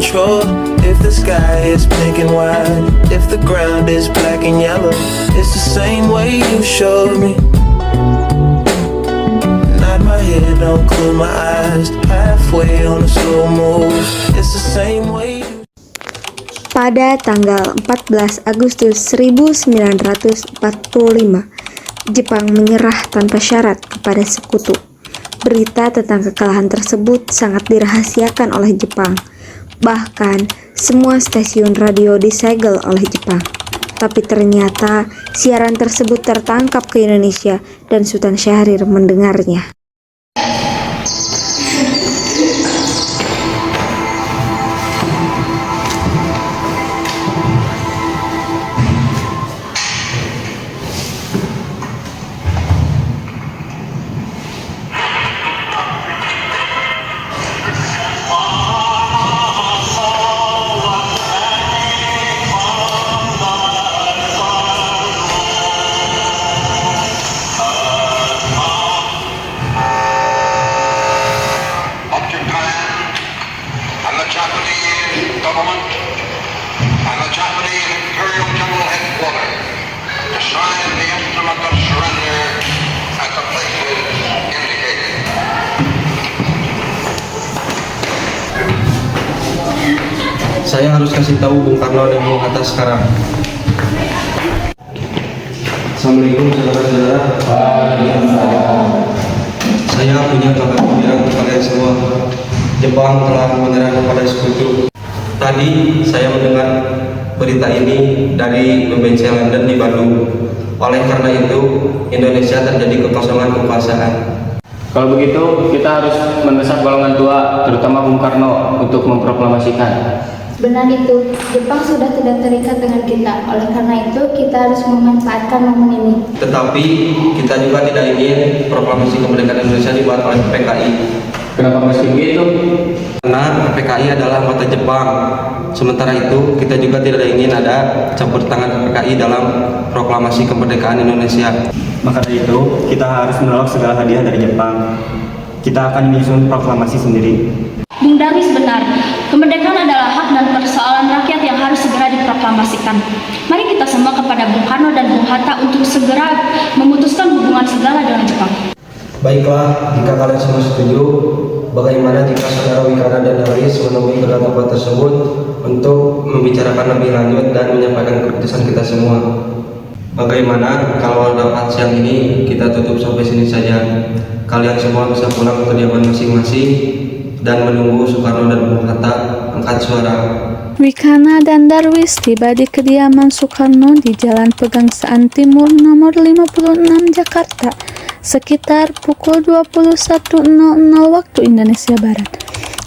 control. If the sky is pink and white, if the ground is black and yellow, it's the same way you showed me. Nod my head, don't close my eyes, halfway on a slow move, it's the same way you... Pada tanggal 14 Agustus 1945, Jepang menyerah tanpa syarat kepada sekutu. Berita tentang kekalahan tersebut sangat dirahasiakan oleh Jepang. Bahkan, semua stasiun radio disegel oleh Jepang. Tapi ternyata, siaran tersebut tertangkap ke Indonesia dan Sultan Syahrir mendengarnya. Saya harus kasih tahu Bung Karno dan Bung Hatta sekarang. Assalamualaikum saudara-saudara. Saya punya kabar gembira untuk kalian semua. Jepang telah menyerah kepada sekutu. Tadi saya mendengar berita ini dari BBC London di Bandung. Oleh karena itu, Indonesia terjadi kekosongan kekuasaan. Kalau begitu, kita harus mendesak golongan tua, terutama Bung Karno, untuk memproklamasikan. Benar itu, Jepang sudah tidak terikat dengan kita. Oleh karena itu, kita harus memanfaatkan momen ini. Tetapi, kita juga tidak ingin proklamasi kemerdekaan Indonesia dibuat oleh PKI. Kenapa mesti begitu? Karena PKI adalah anggota Jepang. Sementara itu, kita juga tidak ingin ada campur tangan PKI dalam proklamasi kemerdekaan Indonesia. Maka dari itu, kita harus menolak segala hadiah dari Jepang. Kita akan menyusun proklamasi sendiri. Bung Darwis benar, kemerdekaan adalah hak dan persoalan rakyat yang harus segera diproklamasikan. Mari kita semua kepada Bung Karno dan Bung Hatta untuk segera memutuskan hubungan segala dengan Jepang. Baiklah, jika kalian semua setuju, bagaimana jika saudara Wikana dan Darwis menemui kedua tokoh tersebut untuk membicarakan lebih lanjut dan menyampaikan keputusan kita semua? Bagaimana kalau rapat siang ini kita tutup sampai sini saja? Kalian semua bisa pulang ke kediaman masing-masing dan menunggu Soekarno dan Bung Hatta angkat suara. Wikana dan Darwis tiba di kediaman Soekarno di Jalan Pegangsaan Timur nomor 56 Jakarta sekitar pukul 21.00 waktu Indonesia Barat.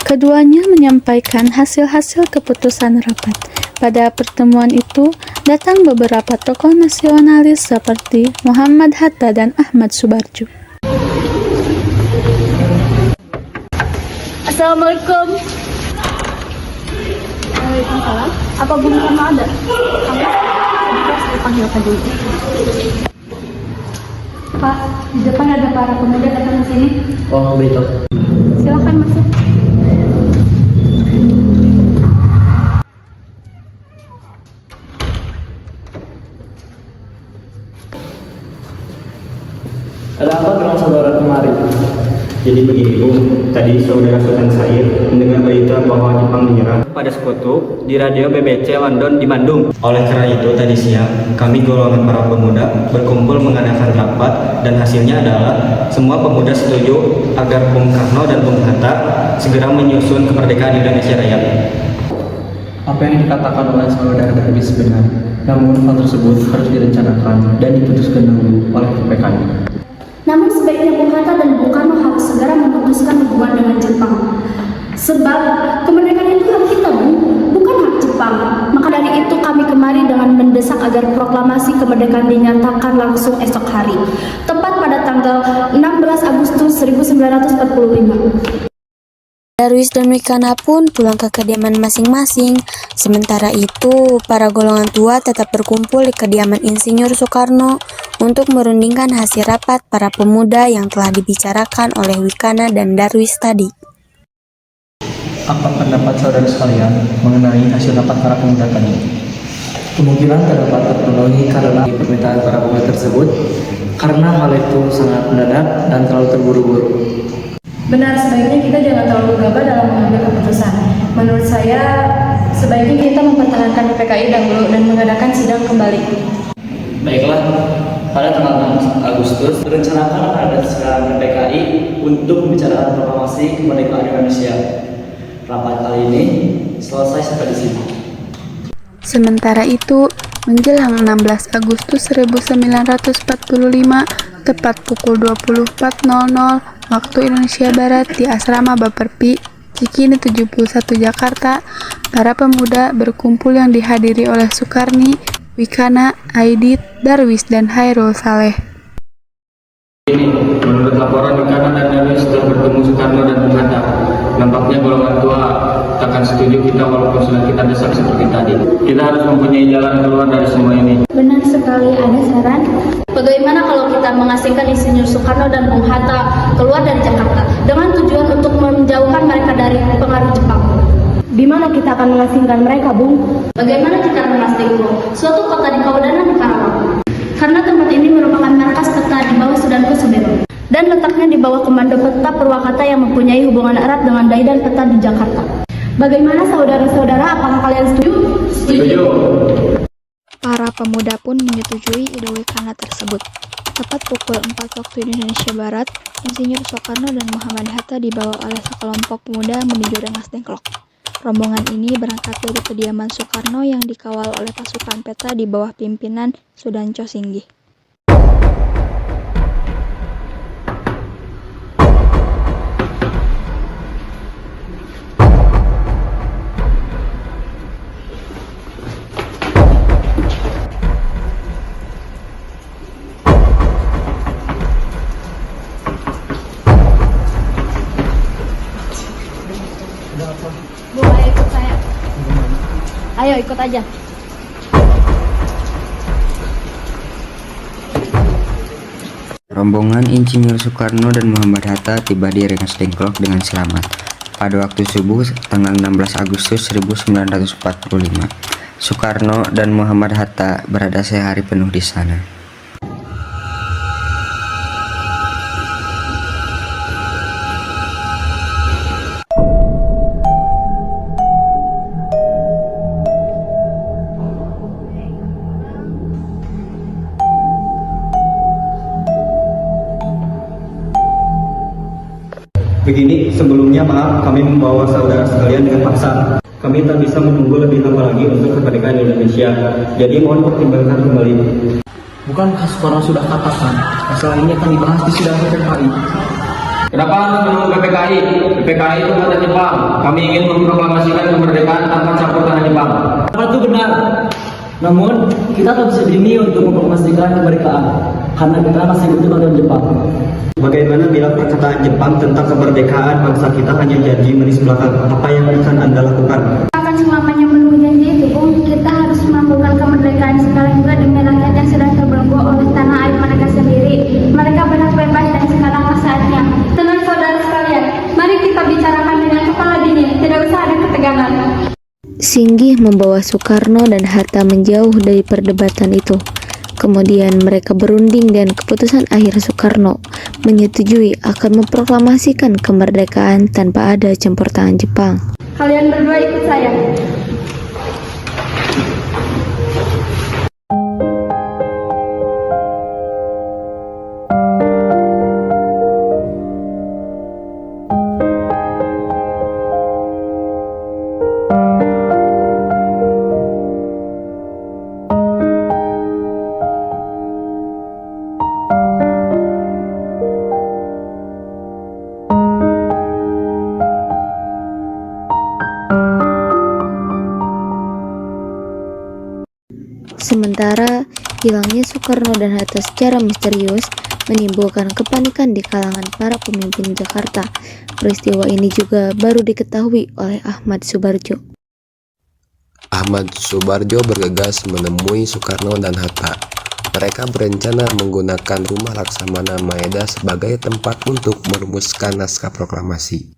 Keduanya menyampaikan hasil-hasil keputusan rapat. Pada pertemuan itu, datang beberapa tokoh nasionalis seperti Muhammad Hatta dan Ahmad Subarjo. Assalamualaikum. Waalaikumsalam. Apa Bung Karno ada? Saya panggilkan dulu. Pak, di depan ada para pemuda datang ke sini. Oh, begitu. Silakan masuk. Ada apa dengan saudara kemarin? Jadi begini Bu, tadi saudara Sultan Syahrir mendengar berita bahwa Jepang menyerah pada sekutu di radio BBC London di Bandung. Oleh karena itu tadi siang kami golongan para pemuda berkumpul mengadakan rapat dan hasilnya adalah semua pemuda setuju agar Bung Karno dan Bung Hatta segera menyusun kemerdekaan Indonesia Raya. Apa yang dikatakan oleh saudara Darwis benar, namun hal tersebut harus direncanakan dan diputuskan dahulu oleh PKI. Namun sebaiknya Bung Hatta dan Bung Karno harus segera memutuskan hubungan dengan Jepang. Sebab kemerdekaan itu hak kita, Bu, bukan hak Jepang. Maka dari itu kami kemari dengan mendesak agar proklamasi kemerdekaan dinyatakan langsung esok hari, tepat pada tanggal 16 Agustus 1945. Darwis dan Wikana pun pulang ke kediaman masing-masing. Sementara itu, para golongan tua tetap berkumpul di kediaman Insinyur Soekarno untuk merundingkan hasil rapat para pemuda yang telah dibicarakan oleh Wikana dan Darwis tadi. Apa pendapat saudara sekalian mengenai hasil rapat para pemuda tadi? Kemungkinan terdapat terpenuhi karena permintaan para pemuda tersebut, karena hal itu sangat mendadak dan terlalu terburu-buru. Benar, sebaiknya kita jangan terlalu gegabah dalam mengambil keputusan. Menurut saya, sebaiknya kita mempertahankan PPKI dahulu dan mengadakan sidang kembali. Baiklah, pada tanggal 6 Agustus direncanakan ada sidang PPKI untuk membicarakan proklamasi kemerdekaan Indonesia. Rapat kali ini selesai sampai di sini. Sementara itu, menjelang 16 Agustus 1945, tepat pukul 24.00 waktu Indonesia Barat di Asrama Baperpi, Cikini 71 Jakarta, para pemuda berkumpul yang dihadiri oleh Sukarni, Wikana, Aidit, Darwis, dan Hairul Saleh. Menurut laporan Wikana dan Darwis telah bertemu Soekarno dan Bung Hatta. Nampaknya golongan tua takkan setuju kita walaupun sudah kita desak seperti tadi. Kita harus mempunyai jalan keluar dari semua ini. Benar sekali, ada saran. Bagaimana kalau kita mengasingkan Insinyur Soekarno dan Bung Hatta keluar dari Jakarta dengan tujuan untuk menjauhkan mereka dari pengaruh Jepang? Di mana kita akan mengasingkan mereka, Bung? Bagaimana kita mengasingkan suatu kota di Kawadanan di Karawang? Karena tempat ini merupakan markas peta di bawah Sudan Kusubero dan letaknya di bawah komando peta Purwakarta yang mempunyai hubungan erat dengan Dai dan peta di Jakarta. Bagaimana saudara-saudara, apakah kalian setuju? Setuju. Para pemuda pun menyetujui ide Wikana tersebut. Tepat pukul 4 waktu Indonesia Barat, Insinyur Soekarno dan Muhammad Hatta dibawa oleh sekelompok pemuda menuju Rengas Dengklok. Rombongan ini berangkat dari kediaman Soekarno yang dikawal oleh pasukan peta di bawah pimpinan Sudanco Singgih. Bu, ayo ikut saya. Ayo ikut aja. Rombongan Insinyur Soekarno dan Muhammad Hatta tiba di Rengas Dengklok dengan selamat pada waktu subuh tanggal 16 Agustus 1945. Soekarno dan Muhammad Hatta berada sehari penuh di sana. Begini, sebelumnya maaf kami membawa saudara sekalian dengan paksa. Kami tak bisa menunggu lebih lama lagi untuk kemerdekaan Indonesia. Jadi mohon pertimbangkan kembali. Bukankah Soekarno sudah katakan masalah ini akan dibahas di sidang PPKI? Kenapa harus menunggu PPKI? PPKI itu kata Jepang. Kami ingin memproklamasikan kemerdekaan tanpa campur tangan Jepang. Apa itu benar? Namun, kita tak bisa dini untuk mempromosikan kemerdekaan karena kita masih butuh bantuan Jepang. Bagaimana bila perkataan Jepang tentang kemerdekaan bangsa kita hanya janji manis belakang? Apa yang akan Anda lakukan? Akan selamanya menunggu janji itu, Bung. Kita harus melakukan kemerdekaan sekarang juga demi rakyat yang sedang terbelenggu oleh tanah air mereka sendiri. Mereka benar bebas dan sekaranglah saatnya. Tenang saudara sekalian, mari kita bicarakan dengan kepala dingin, tidak usah ada ketegangan. Singgih membawa Soekarno dan Hatta menjauh dari perdebatan itu. Kemudian mereka berunding dan keputusan akhir Soekarno menyetujui akan memproklamasikan kemerdekaan tanpa ada campur tangan Jepang. Kalian berdua ikut saya. Sementara hilangnya Soekarno dan Hatta secara misterius menimbulkan kepanikan di kalangan para pemimpin Jakarta. Peristiwa ini juga baru diketahui oleh Ahmad Subarjo. Ahmad Subarjo bergegas menemui Soekarno dan Hatta. Mereka berencana menggunakan rumah Laksamana Maeda sebagai tempat untuk merumuskan naskah proklamasi.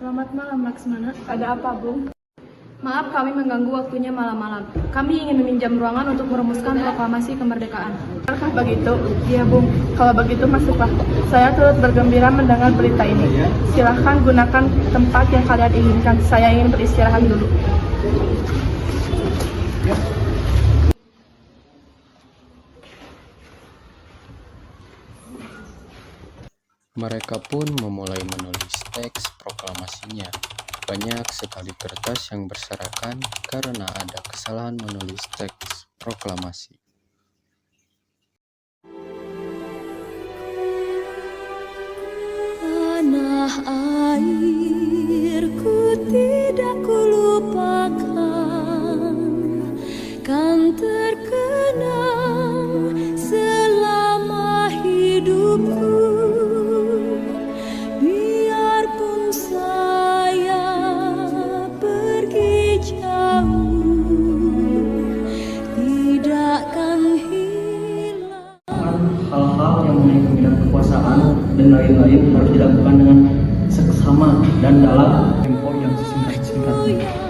Selamat malam, Laksmana. Ada apa, Bung? Maaf kami mengganggu waktunya malam-malam. Kami ingin meminjam ruangan untuk merumuskan proklamasi kemerdekaan. Apakah begitu? Iya, Bung. Kalau begitu masuklah. Saya turut bergembira mendengar berita ini. Silahkan gunakan tempat yang kalian inginkan. Saya ingin beristirahat dulu. Mereka pun memulai menulis teks proklamasinya. Banyak sekali kertas yang berserakan karena ada kesalahan menulis teks proklamasi. Tanah airku tidak kulupakan, kan terkenang selama hidupku. Biarpun saya pergi jauh, tidakkan hilang. Hal-hal yang mengenai pembinaan kekuasaan dan lain-lain harus dilakukan dengan seksama dan dalam tempo yang sesingkat-singkatnya.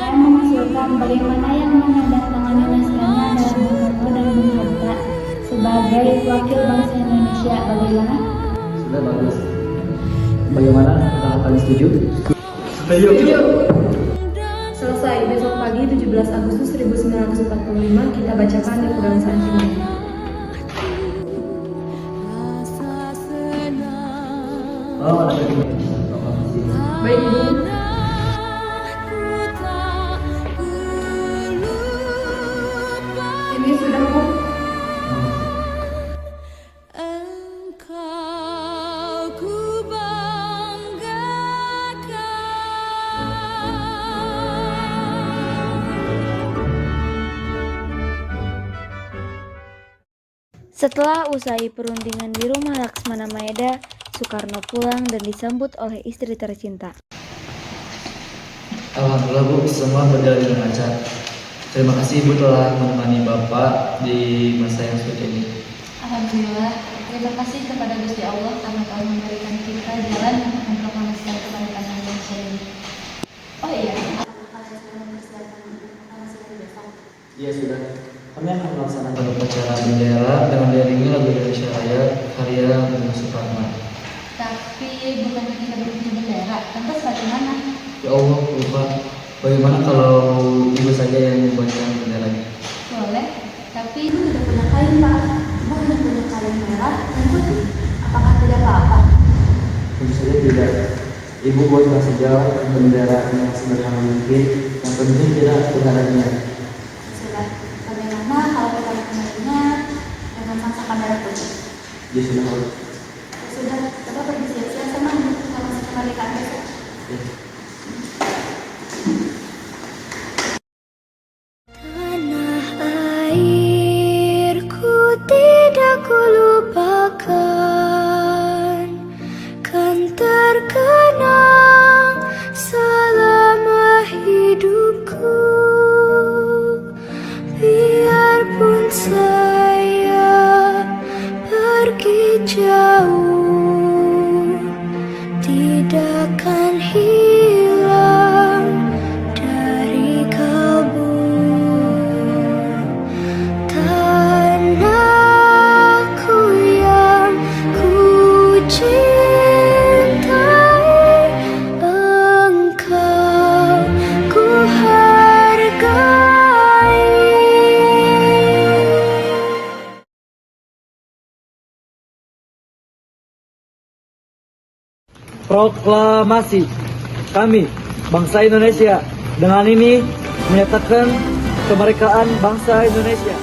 Saya mengusulkan bagaimana yang menandatangani naskahnya adalah Bung Karno dan Bung Hatta sebagai wakil bangsa Indonesia. Bagaimana? Sudah bagus. Bagaimana? Apakah kalian setuju? Setuju. Selesai. Besok pagi 17 Agustus 1945 kita bacakan di Pegangsaan Timur. Oh, ada begini. Baik, Bu. Ini sudah, Bu. Engkau ku Setelah usai perundingan di rumah Laksmana Maeda, Soekarno pulang dan disambut oleh istri tercinta. Alhamdulillah Bu, semua berjalan dengan lancar. Terima kasih Ibu telah menemani Bapak di masa yang sulit ini. Alhamdulillah, terima kasih kepada Gusti Allah karena telah memberikan kita jalan untuk memproklamasikan kemerdekaan Indonesia ini. Oh iya, apakah kalian sudah mempersiapkan proklamasi besok? Iya sudah. Kami akan melaksanakan upacara bendera dengan diiringi lagu Indonesia Raya karya Bung Soekarno. Tapi bukannya kita berbikin bendera, lantas bagaimana? Ya Allah, lupa. Bagaimana kalau Ibu saja yang membuatkan benderanya? Boleh, tapi Ibu tidak punya kain, Pak. Ibu hanya punya kain merah dan putih. Apakah tidak apa-apa? Tentu saja tidak. Ibu buatlah saja bendera yang sederhana mungkin. Yang penting tidak berharapnya. Sudah, bagaimana kalau kita memulainya dengan masakan merah putih? Ya sudah. Ya sudah, kita pergi siap-siap sama untuk proklamasi kemerdekaan besok. Tanah airku tidak kulupakan, kan terkenang selama hidupku. Biarpun saya pergi jauh, tidakkan hilang dari kalbu. Tanahku yang ku cintai, engkau ku hargai. Proklamasi. Kami, bangsa Indonesia, dengan ini menyatakan kemerdekaan bangsa Indonesia.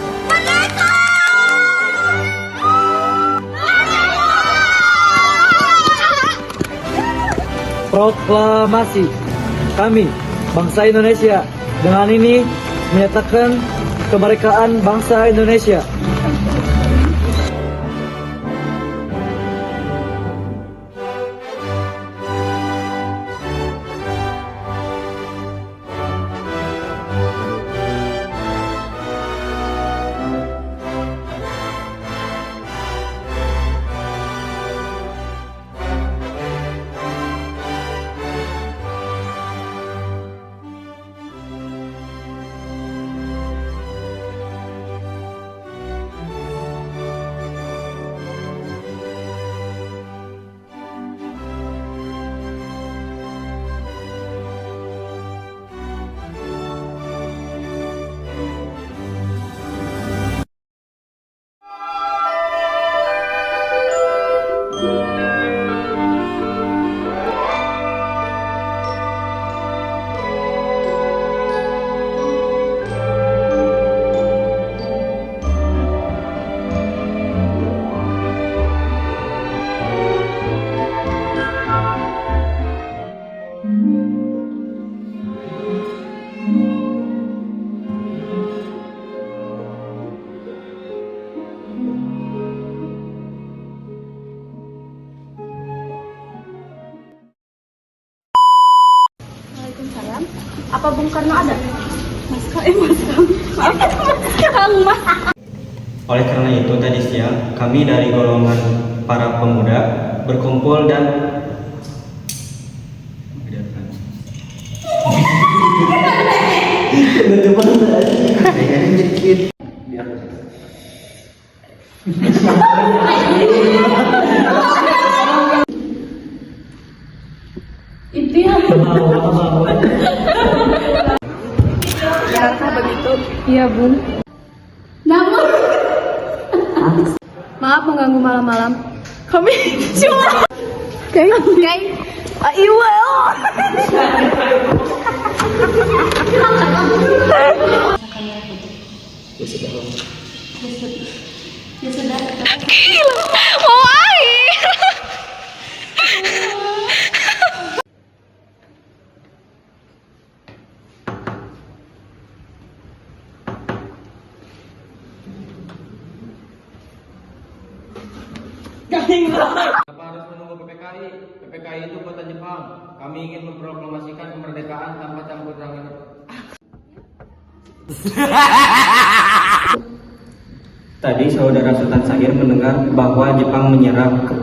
Proklamasi. Kami, bangsa Indonesia, dengan ini menyatakan kemerdekaan bangsa Indonesia. Apa Bung Karno ada? Mas Kang. Oleh karena itu tadi siang kami dari golongan para pemuda berkumpul dan Itu ya. Benarkah begitu? Iya, Bung. Namun Maaf mengganggu malam-malam. kami cuma Oke. Iwa. Ya sudah. Kenapa harus menunggu PPKI? PPKI itu buatan Jepang. Kami ingin memproklamasikan kemerdekaan tanpa campur tangan. tadi saudara Sultan Sair mendengar bahwa Jepang menyerang ke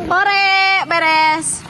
Ore, beres.